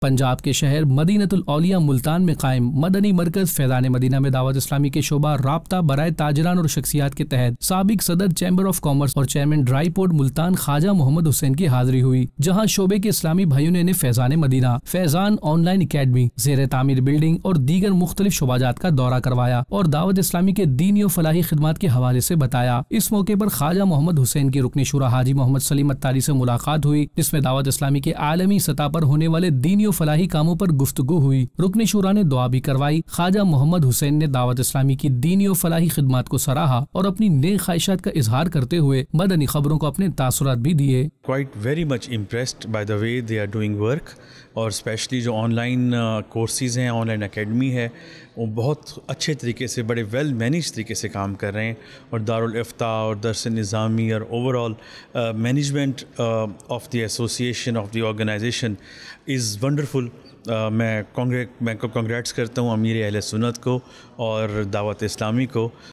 پنجاب کے شہر مدینۃ الاولیاء ملتان میں قائم مدنی مرکز فیضان مدینہ میں دعوت اسلامی کے شعبہ رابطہ برائے تاجران اور شخصیات کے تحت سابق صدر چیمبر آف کامرس اور چیئرمین ڈرائی پورٹ ملتان خواجہ محمد حسین کی حاضری ہوئی، جہاں شعبے کے اسلامی بھائیوں نے فیضان مدینہ، فیضان آن لائن اکیڈمی، زیر تعمیر بلڈنگ اور دیگر مختلف شعبات کا دورہ کروایا اور دعوت اسلامی کے دینی و فلاحی خدمات کے حوالے سے بتایا۔ اس موقع پر خواجہ محمد حسین کی رکن شورا حاجی محمد سلیم اتاری سے ملاقات ہوئی، جس میں دعوت اسلامی کے عالمی سطح پر ہونے والے دینی و فلاحی کاموں پر گفتگو ہوئی۔ رکن شورا نے دعا بھی کروائی۔ خواجہ محمد حسین نے دعوت اسلامی کی دینی و فلاحی خدمات کو سراہا اور اپنی نیک خواہشات کا اظہار کرتے ہوئے مدنی خبروں کو اپنے تاثرات بھی دیے۔ Quite very much impressed by the way they are doing work، اور اسپیشلی جو آن لائن کورسز ہیں، آن لائن اکیڈمی ہے، وہ بہت اچھے طریقے سے، بڑے ویل مینیج طریقے سے کام کر رہے ہیں، اور دارالافتاء اور درس نظامی اور overall management of the association of the organisation is wonderful. میں کنگریٹس کرتا ہوں امیر اہل سنت کو اور دعوت اسلامی کو